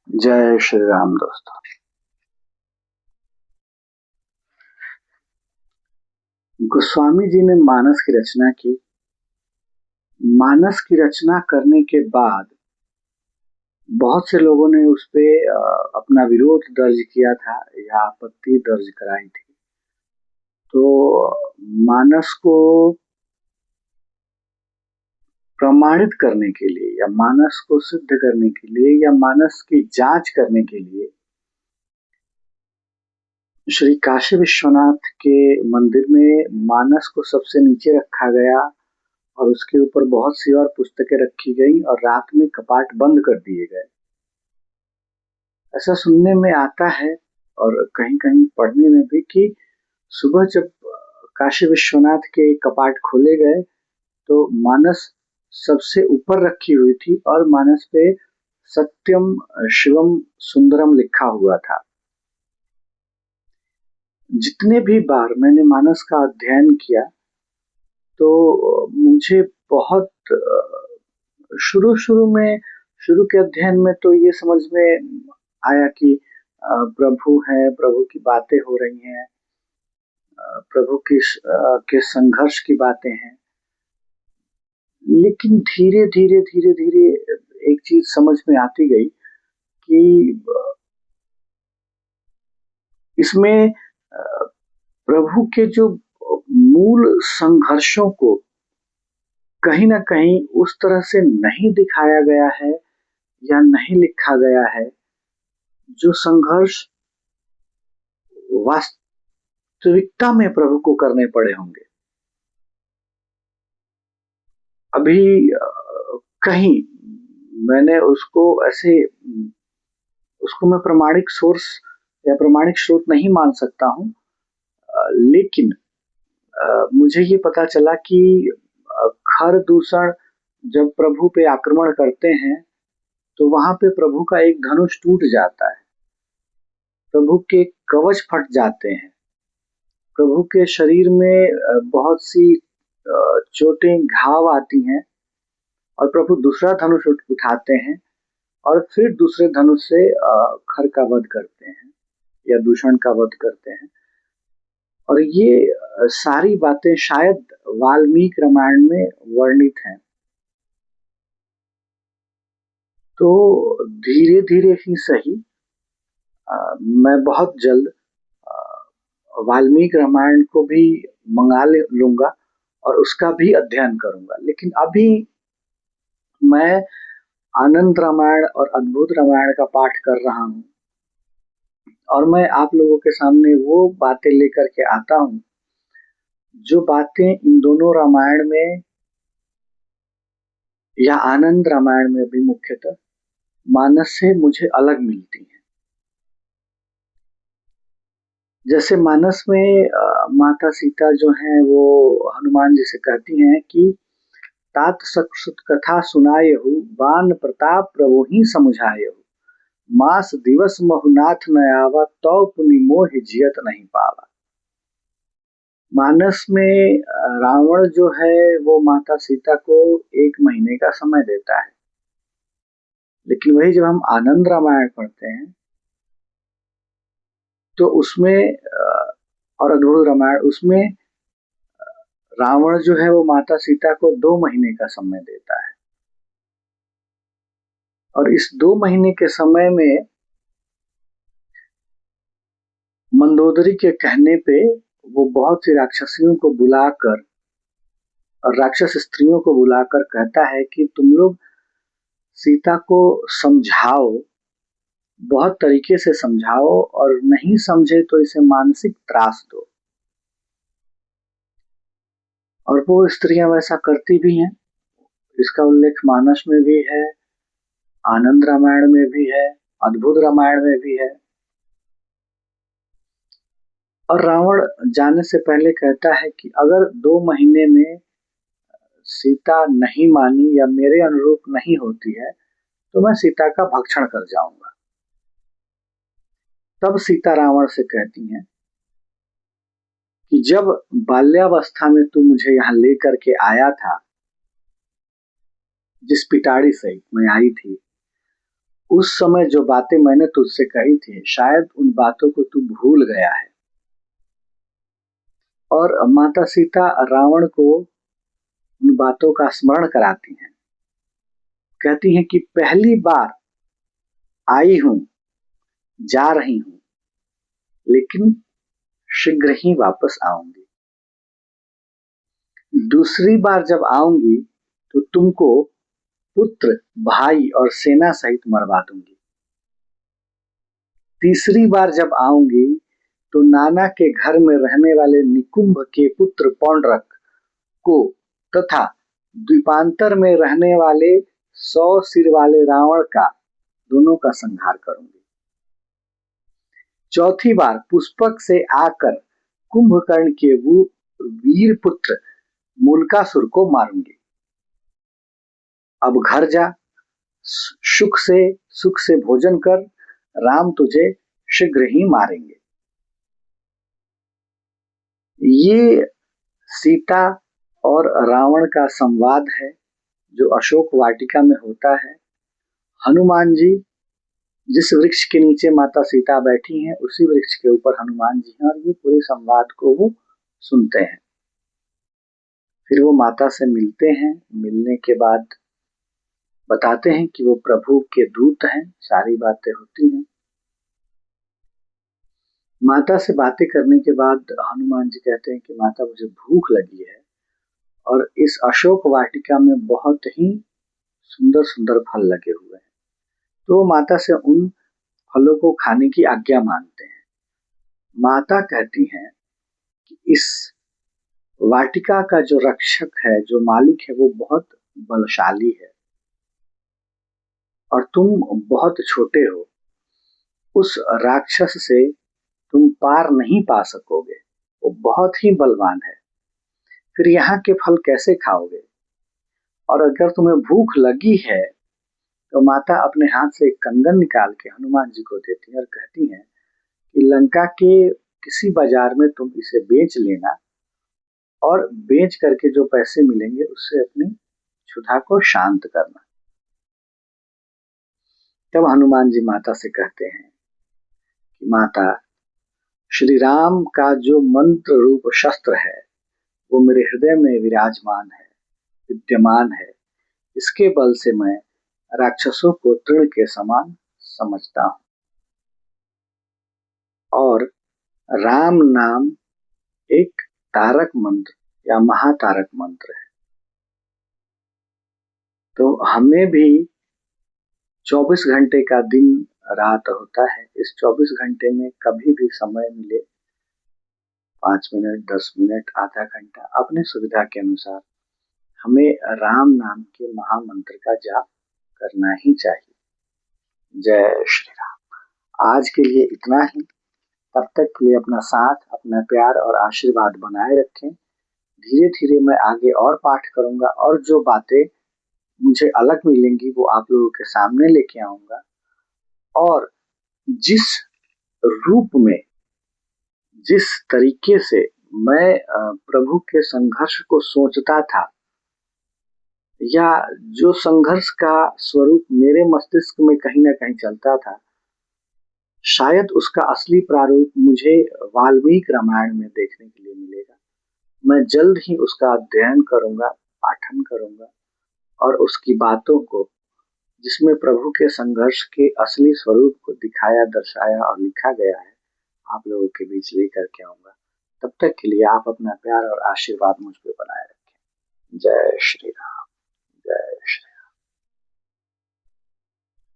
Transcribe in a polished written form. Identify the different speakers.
Speaker 1: जय श्री राम दोस्तों। गोस्वामी जी ने मानस की रचना की। मानस की रचना करने के बाद बहुत से लोगों ने उस पे अपना विरोध दर्ज किया था या आपत्ति दर्ज कराई थी। तो मानस को प्रमाणित करने के लिए या मानस को सिद्ध करने के लिए या मानस की जांच करने के लिए श्री काशी विश्वनाथ के मंदिर में मानस को सबसे नीचे रखा गया और उसके ऊपर बहुत सी और पुस्तकें रखी गई और रात में कपाट बंद कर दिए गए। ऐसा सुनने में आता है और कहीं कहीं पढ़ने में भी कि सुबह जब काशी विश्वनाथ के कपाट खोले गए तो मानस सबसे ऊपर रखी हुई थी और मानस पे सत्यम शिवम सुंदरम लिखा हुआ था। जितने भी बार मैंने मानस का अध्ययन किया तो मुझे बहुत शुरू के अध्ययन में तो ये समझ में आया कि प्रभु है, प्रभु की बातें हो रही हैं, प्रभु की के संघर्ष की बातें हैं। लेकिन धीरे धीरे एक चीज समझ में आती गई कि इसमें प्रभु के जो मूल संघर्षों को कहीं ना कहीं उस तरह से नहीं दिखाया गया है या नहीं लिखा गया है जो संघर्ष वास्तविकता में प्रभु को करने पड़े होंगे। अभी कहीं मैंने उसको ऐसे उसको मैं प्रमाणिक सोर्स या प्रमाणिक स्रोत नहीं मान सकता हूं, लेकिन मुझे ये पता चला कि खर दूषण जब प्रभु पे आक्रमण करते हैं तो वहां पे प्रभु का एक धनुष टूट जाता है, प्रभु के कवच फट जाते हैं, प्रभु के शरीर में बहुत सी चोटें घाव आती हैं और प्रभु दूसरा धनुष उठाते हैं और फिर दूसरे धनुष से खर का वध करते हैं या दूषण का वध करते हैं। और ये सारी बातें शायद वाल्मीकि रामायण में वर्णित हैं। तो धीरे धीरे ही सही मैं बहुत जल्द वाल्मीकि रामायण को भी मंगा लूंगा और उसका भी अध्ययन करूंगा। लेकिन अभी मैं आनंद रामायण और अद्भुत रामायण का पाठ कर रहा हूं और मैं आप लोगों के सामने वो बातें लेकर के आता हूं जो बातें इन दोनों रामायण में या आनंद रामायण में भी मुख्यतः मानस से मुझे अलग मिलती हैं। जैसे मानस में माता सीता जो हैं वो हनुमान जी से कहती हैं कि तात सकृत कथा सुनायहु बान प्रताप प्रभु ही समुझायहु मास दिवस महुनाथ न आवा तौ पुनि मोह जियत नहीं पावा। मानस में रावण जो है वो माता सीता को 1 महीने का समय देता है, लेकिन वही जब हम आनंद रामायण पढ़ते हैं तो उसमें और अद्भुत रामायण उसमें रावण जो है वो माता सीता को 2 महीने का समय देता है और इस 2 महीने के समय में मंदोदरी के कहने पे वो बहुत सी राक्षसियों को बुलाकर और राक्षस स्त्रियों को बुलाकर कहता है कि तुम लोग सीता को समझाओ, बहुत तरीके से समझाओ और नहीं समझे तो इसे मानसिक त्रास दो। और वो स्त्रियां वैसा करती भी हैं। इसका उल्लेख मानस में भी है, आनंद रामायण में भी है, अद्भुत रामायण में भी है। और रावण जाने से पहले कहता है कि अगर 2 महीने में सीता नहीं मानी या मेरे अनुरूप नहीं होती है तो मैं सीता का भक्षण कर जाऊंगा। तब सीता रावण से कहती हैं कि जब बाल्यावस्था में तू मुझे यहाँ लेकर के आया था, जिस पिटारी से मैं आई थी, उस समय जो बातें मैंने तुझसे कही थी, शायद उन बातों को तू भूल गया है। और माता सीता रावण को उन बातों का स्मरण कराती हैं। कहती हैं कि पहली बार आई हूं, जा रही हूं, लेकिन शीघ्र ही वापस आऊंगी। दूसरी बार जब आऊंगी तो तुमको पुत्र, भाई और सेना सहित मरवा दूंगी। तीसरी बार जब आऊंगी तो नाना के घर में रहने वाले निकुंभ के पुत्र पौंड्रक को तथा द्वीपांतर में रहने वाले 100 सिर वाले रावण का दोनों का संहार करूंगी। चौथी बार पुष्पक से आकर कुंभकर्ण के वो वीर पुत्र मूलकासुर को मारूंगी। अब घर जा, सुख से भोजन कर, राम तुझे शीघ्र ही मारेंगे। ये सीता और रावण का संवाद है जो अशोक वाटिका में होता है। हनुमान जी जिस वृक्ष के नीचे माता सीता बैठी हैं, उसी वृक्ष के ऊपर हनुमान जी हैं और ये पूरे संवाद को वो सुनते हैं। फिर वो माता से मिलते हैं। मिलने के बाद बताते हैं कि वो प्रभु के दूत हैं। सारी बातें होती हैं। माता से बातें करने के बाद हनुमान जी कहते हैं कि माता मुझे भूख लगी है और इस अशोक वाटिका में बहुत ही सुंदर सुंदर फल लगे हुए हैं। तो माता से उन फलों को खाने की आज्ञा मांगते हैं। माता कहती हैं कि इस वाटिका का जो रक्षक है, जो मालिक है, वो बहुत बलशाली है और तुम बहुत छोटे हो। उस राक्षस से तुम पार नहीं पा सकोगे, वो बहुत ही बलवान है। फिर यहाँ के फल कैसे खाओगे? और अगर तुम्हें भूख लगी है तो माता अपने हाथ से एक कंगन निकाल के हनुमान जी को देती है और कहती हैं कि लंका के किसी बाजार में तुम इसे बेच लेना और बेच करके जो पैसे मिलेंगे उससे अपनी क्षुधा को शांत करना। तब हनुमान जी माता से कहते हैं कि माता, श्री राम का जो मंत्र रूप शस्त्र है वो मेरे हृदय में विराजमान है, विद्यमान है। इसके बल से मैं राक्षसों को तृण के समान समझता हूं और राम नाम एक तारक मंत्र या महातारक मंत्र है। तो हमें भी 24 घंटे का दिन रात होता है। इस 24 घंटे में कभी भी समय मिले, 5 मिनट, 10 मिनट, आधा घंटा, अपने सुविधा के अनुसार हमें राम नाम के महामंत्र का जाप करना ही चाहिए। जय श्री राम। आज के लिए इतना ही। तब तक के लिए अपना साथ, अपना प्यार और आशीर्वाद बनाए रखें। धीरे धीरे मैं आगे और पाठ करूंगा और जो बातें मुझे अलग मिलेंगी वो आप लोगों के सामने लेके आऊंगा। और जिस रूप में, जिस तरीके से मैं प्रभु के संघर्ष को सोचता था या जो संघर्ष का स्वरूप मेरे मस्तिष्क में कहीं ना कहीं चलता था, शायद उसका असली प्रारूप मुझे वाल्मीकि रामायण में देखने के लिए मिलेगा। मैं जल्द ही उसका अध्ययन करूंगा, पाठन करूंगा और उसकी बातों को, जिसमें प्रभु के संघर्ष के असली स्वरूप को दिखाया, दर्शाया और लिखा गया है, आप लोगों के बीच लेकर के आऊंगा। तब तक के लिए आप अपना प्यार और आशीर्वाद मुझ पे बनाए रखें। जय श्री राम।